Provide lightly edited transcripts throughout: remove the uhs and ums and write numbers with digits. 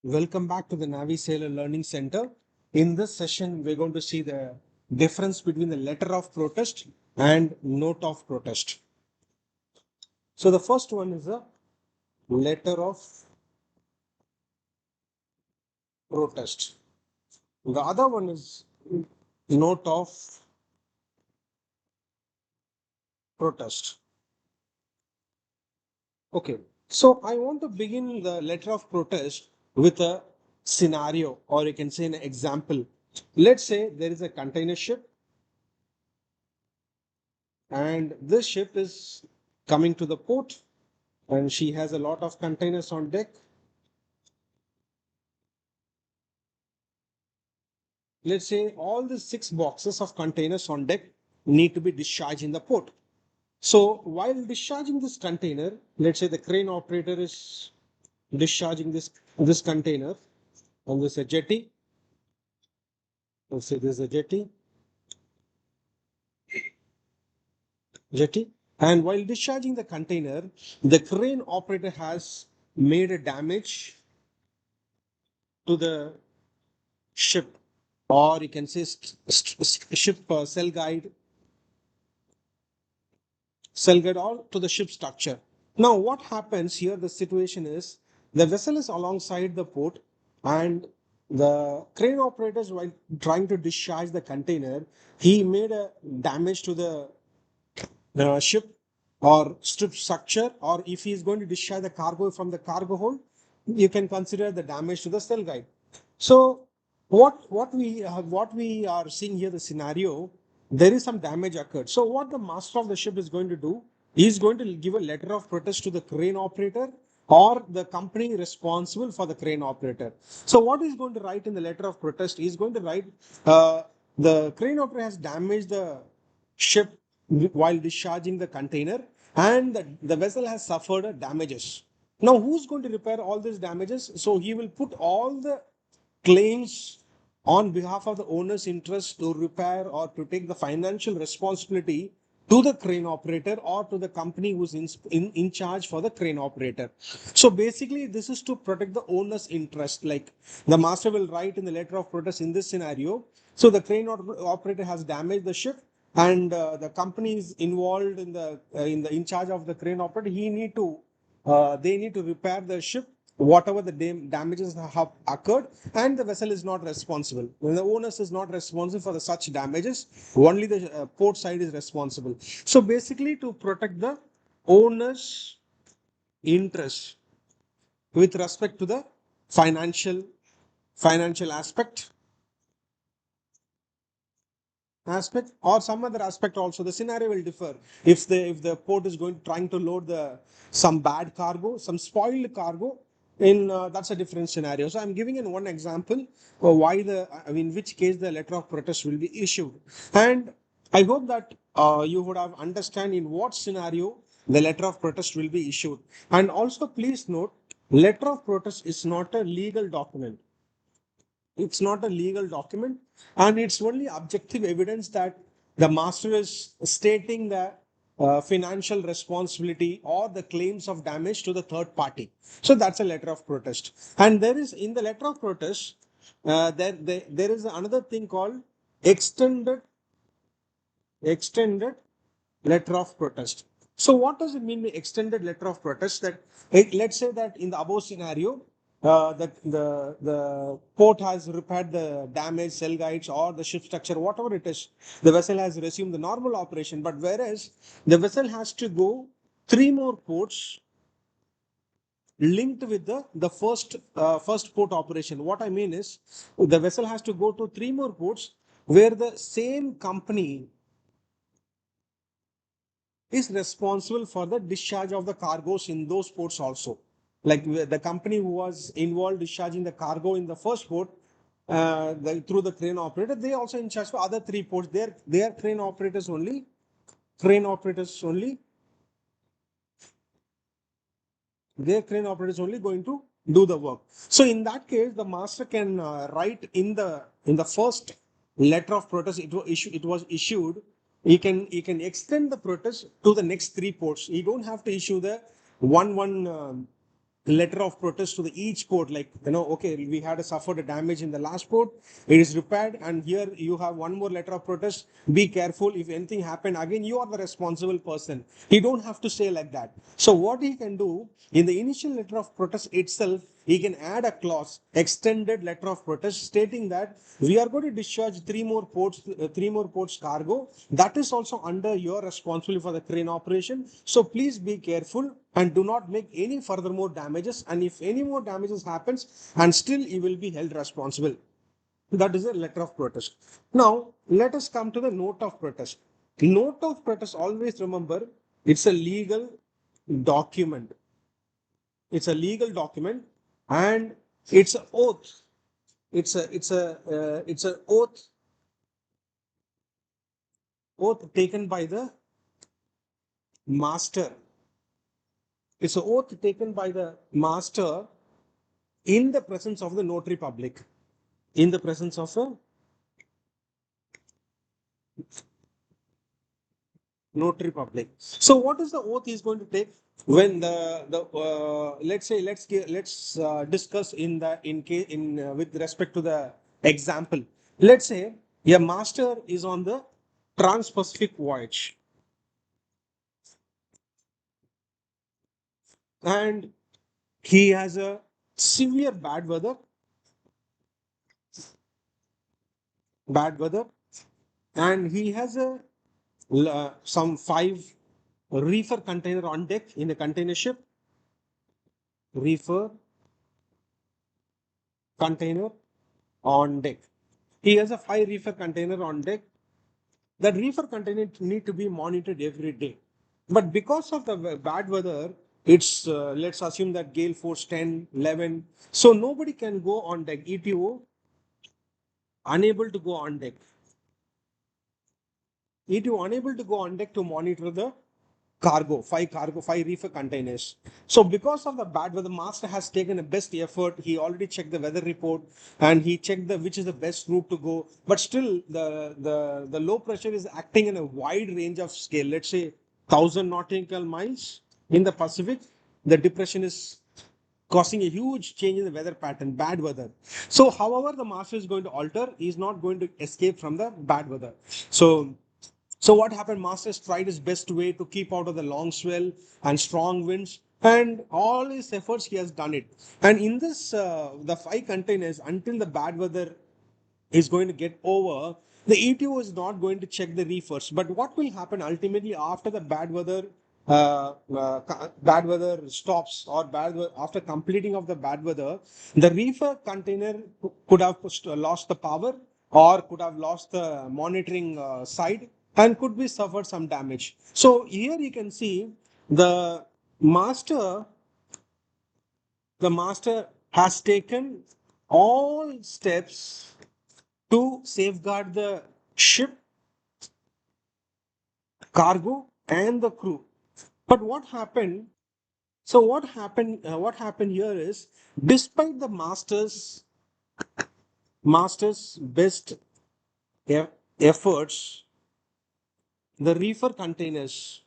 Welcome back to the Navy Sailor Learning Center. In this session, we're going to see the difference between the letter of protest and note of protest. So the first one is a letter of protest. The other one is note of protest. Okay, so I want to begin the letter of protest with a scenario, or you can say an example. Let's say there is a container ship and this ship is coming to the port and she has a lot of containers on deck. Let's say all the 6 boxes of containers on deck need to be discharged in the port. So while discharging this container, let's say the crane operator is discharging this container on this jetty. Let's say this is a jetty. And while discharging the container, the crane operator has made a damage to the ship, or you can say ship cell guide or to the ship structure. Now, what happens here? The situation is the vessel is alongside the port, and the crane operators, while trying to discharge the container, he made a damage to the ship or strip structure, or if he is going to discharge the cargo from the cargo hold, you can consider the damage to the cell guide. So what we are seeing here, the scenario, there is some damage occurred. So what the master of the ship is going to do, he is going to give a letter of protest to the crane operator or the company responsible for the crane operator. So what he's going to write in the letter of protest, he's going to write the crane operator has damaged the ship while discharging the container, and the vessel has suffered damages. Now, who's going to repair all these damages? So he will put all the claims on behalf of the owner's interest to repair or to take the financial responsibility to the crane operator or to the company who's in charge for the crane operator. So basically, this is to protect the owner's interest. Like the master will write in the letter of protest in this scenario. So the crane operator has damaged the ship, and the company is involved in charge of the crane operator. They need to repair the ship, whatever the damages have occurred, and the vessel is not responsible. When the owners is not responsible for the such damages, only the port side is responsible. So basically, to protect the owner's interest with respect to the financial aspect or some other aspect also, the scenario will differ. If the port is trying to load some bad cargo, some spoiled cargo, in that's a different scenario. So I'm giving in one example why in which case the letter of protest will be issued. And I hope that you would have understand in what scenario the letter of protest will be issued. And also please note, letter of protest is not a legal document. It's not a legal document, and it's only objective evidence that the master is stating the financial responsibility or the claims of damage to the third party. So that's a letter of protest. And there is in the letter of protest, there is another thing called extended extended letter of protest. So what does it mean by extended letter of protest? That let's say that in the above scenario, that the port has repaired the damaged cell guides or the ship structure, whatever it is, the vessel has resumed the normal operation. But whereas the vessel has to go 3 more ports linked with the first port operation. What I mean is, the vessel has to go to 3 more ports where the same company is responsible for the discharge of the cargoes in those ports also. Like the company who was involved discharging the cargo in the first port through the crane operator, they also in charge for other 3 ports. Their crane operators only, their crane operators only going to do the work. So in that case, the master can write in the first letter of protest it was issued. He can extend the protest to the next 3 ports. He don't have to issue the one letter of protest to the each port, like, okay, we had suffered a damage in the last port, it is repaired, and here you have one more letter of protest. Be careful, if anything happened again, you are the responsible person. He don't have to say like that. So what he can do in the initial letter of protest itself, he can add a clause, extended letter of protest, stating that we are going to discharge three more ports cargo. That is also under your responsibility for the crane operation. So please be careful and do not make any furthermore damages. And if any more damages happens, and still you will be held responsible. That is a letter of protest. Now let us come to the note of protest. Note of protest, always remember, it's a legal document. It's a legal document, and it's an oath. It's an oath taken by the master. It's an oath taken by the master in the presence of the notary public. In the presence of a notary public. So what is the oath he's going to take when let's discuss in the in case in with respect to the example. Let's say a master is on the trans-Pacific voyage, and he has a severe bad weather, and he has a some 5 reefer container on deck in a container ship. Reefer container on deck. He has a 5 reefer container on deck. That reefer container need to be monitored every day. But because of the bad weather, it's let's assume that gale force 10, 11. So nobody can go on deck. ETO unable to go on deck. ETO unable to go on deck to monitor the cargo, 5 reefer containers. So because of the bad weather, the master has taken a best effort. He already checked the weather report, and he checked which is the best route to go. But still, the low pressure is acting in a wide range of scale. Let's say 1,000 nautical miles in the Pacific. The depression is causing a huge change in the weather pattern, bad weather. So, however, the master is going to alter. He is not going to escape from the bad weather. So what happened? Masters tried his best way to keep out of the long swell and strong winds, and all his efforts he has done it. And in this, the 5 containers, until the bad weather is going to get over, the ETO is not going to check the reefers. But what will happen ultimately after the bad weather stops, or after completing of the bad weather, the reefer container could have lost the power, or could have lost the monitoring side, and could be suffered some damage. So here you can see the master the master has taken all steps to safeguard the ship, cargo, and the crew. But what happened? So what happened? What happened here is, despite the master's best efforts, the reefer containers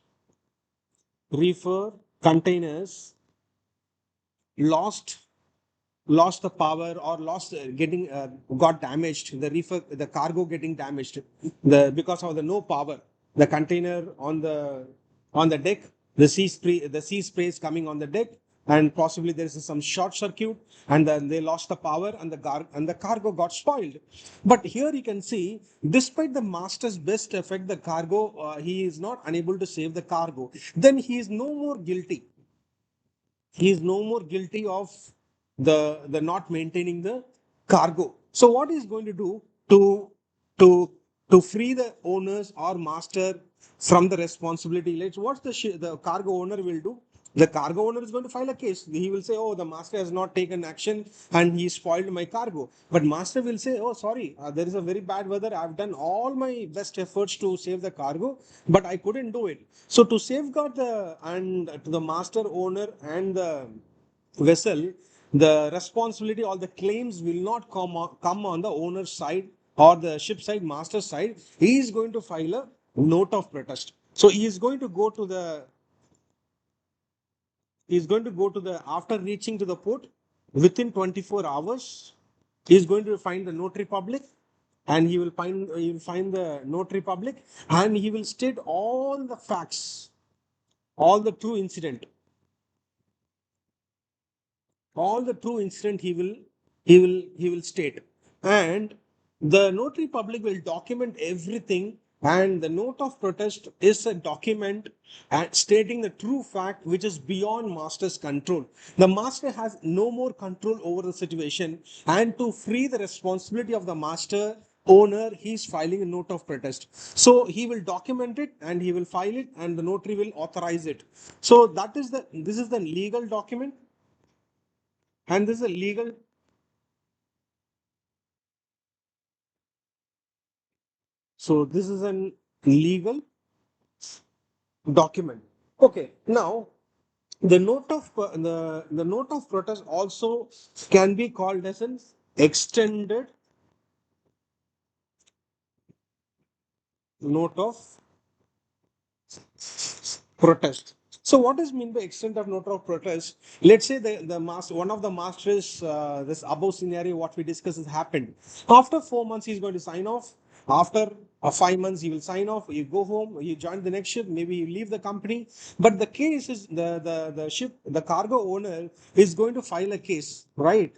lost the power, or lost getting got damaged. The cargo getting damaged, because of the no power. The container on the deck, the sea spray is coming on the deck, and possibly there is some short circuit, and then they lost the power, and the cargo got spoiled. But here you can see, despite the master's best effort, the cargo, he is not unable to save the cargo. Then he is no more guilty. He is no more guilty of the not maintaining the cargo. So what he is going to do to to free the owners or master from the responsibility? What's the cargo owner will do? The cargo owner is going to file a case. He will say, "Oh, the master has not taken action and he spoiled my cargo." But master will say, "Oh, sorry, there is a very bad weather. I've done all my best efforts to save the cargo, but I couldn't do it." So to safeguard to the master owner and the vessel, the responsibility or the claims will not come on the owner's side or the ship side, master side. He is going to file a note of protest. So he is going to go to the He's going to go to the, after reaching to the port, within 24 hours, he's going to find the notary public, and he will find the notary public, and he will state all the facts, all the true incident, he will state, and the notary public will document everything, and the note of protest is a document stating the true fact which is beyond master's control. The master has no more control over the situation, and to free the responsibility of the master owner, he is filing a note of protest. So he will document it and he will file it, and the notary will authorize it. So this is the legal document, and this is a legal. So this is an legal document. Okay, now the note of protest also can be called as an extended note of protest. So what is mean by extent of note of protest? Let's say the master, one of the masters, this above scenario what we discussed has happened. After 4 months, he's going to sign off. After 5 months, he will sign off. You go home, you join the next ship, maybe you leave the company. But the case is the ship, the cargo owner is going to file a case, right?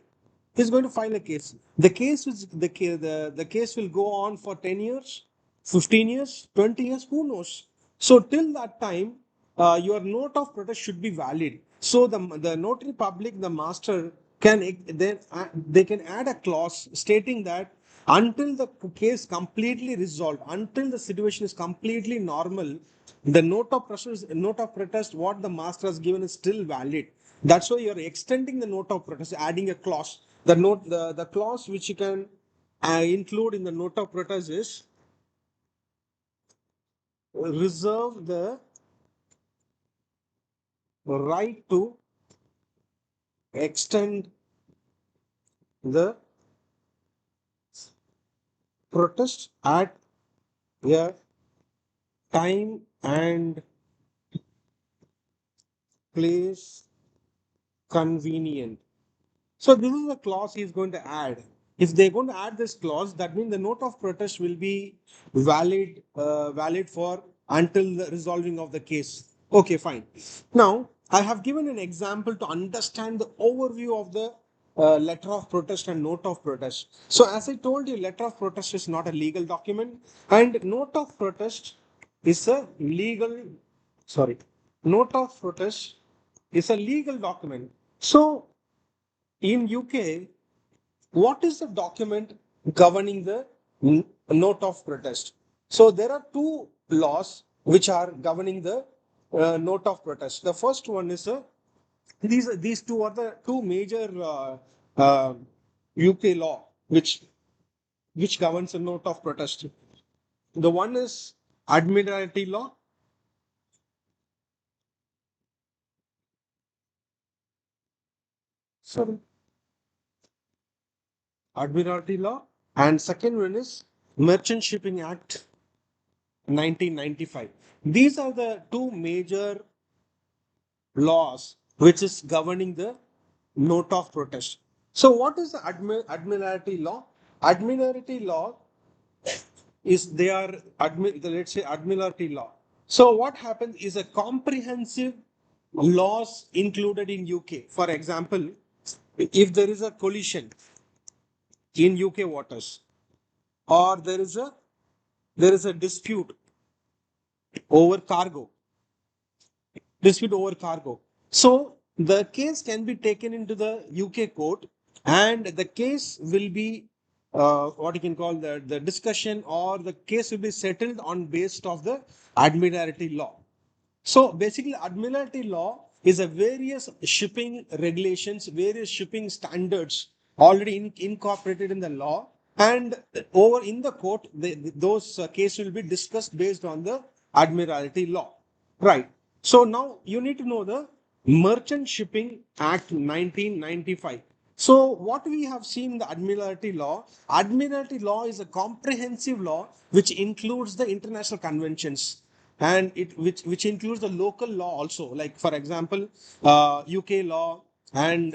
He's going to file a case. The case is the case will go on for 10 years, 15 years, 20 years, who knows? So till that time, your note of protest should be valid. So the notary public, the master they can add a clause stating that until the case completely resolved, until the situation is completely normal, the note of protest what the master has given is still valid. That's why you're extending the note of protest, adding a clause. The clause which you can include in the note of protest is reserve the right to extend the protest at a time and place convenient. So this is a clause he is going to add. If they're going to add this clause, that means the note of protest will be valid for until the resolving of the case. Okay, fine. Now I have given an example to understand the overview of the letter of protest and note of protest. So as I told you, letter of protest is not a legal document, and note of protest is a legal. Sorry, note of protest is a legal document. So in UK, what is the document governing the note of protest? So there are two laws which are governing the note of protest. The first one is these two are the two major UK law which governs the note of protest. The one is Admiralty law. Sorry, Admiralty law, and second one is Merchant Shipping Act 1995. These are the two major laws which is governing the note of protest. So what is the Admiralty law? Admiralty law is let's say Admiralty law. So what happens is a comprehensive laws included in UK. For example, if there is a collision in UK waters, or there is a over cargo dispute over cargo. So the case can be taken into the UK court, and the case will be what you can call the discussion, or the case will be settled on based of the Admiralty law. So basically, Admiralty law is a various shipping regulations, various shipping standards already incorporated in the law, and over in the court, those cases will be discussed based on the Admiralty law. Right. So now you need to know the Merchant Shipping Act 1995. So what we have seen in the Admiralty law is a comprehensive law which includes the international conventions. and which includes the local law also, like for example, UK law and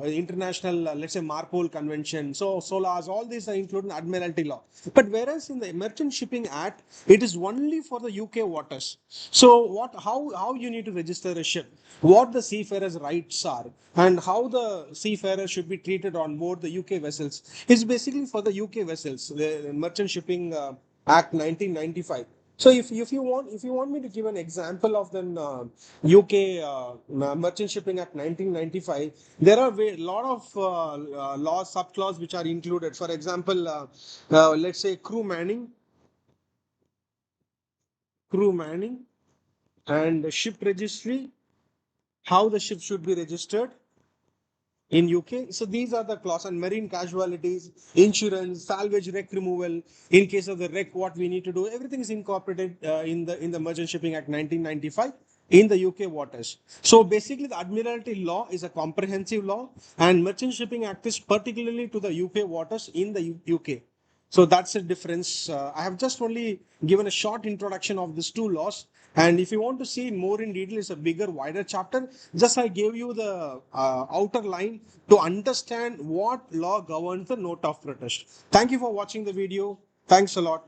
international, let's say Marpol Convention. So SOLAS, all these are included in Admiralty law. But whereas in the Merchant Shipping Act, it is only for the UK waters. So how you need to register a ship, what the seafarer's rights are, and how the seafarer should be treated on board the UK vessels is basically for the UK vessels, the Merchant Shipping Act 1995. So if you want me to give an example of the UK Merchant Shipping Act 1995, there are a lot of law subclause which are included. For example, let's say crew manning, and ship registry, how the ship should be registered in UK. So these are the clause, and marine casualties, insurance, salvage, wreck removal. In case of the wreck, what we need to do, everything is incorporated in the Merchant Shipping Act 1995 in the UK waters. So basically, the Admiralty law is a comprehensive law, and Merchant Shipping Act is particularly to the UK waters in the UK. So that's the difference. I have just only given a short introduction of these two laws. And if you want to see more in detail, it's a bigger, wider chapter. Just I gave you the outer line to understand what law governs the note of protest. Thank you for watching the video. Thanks a lot.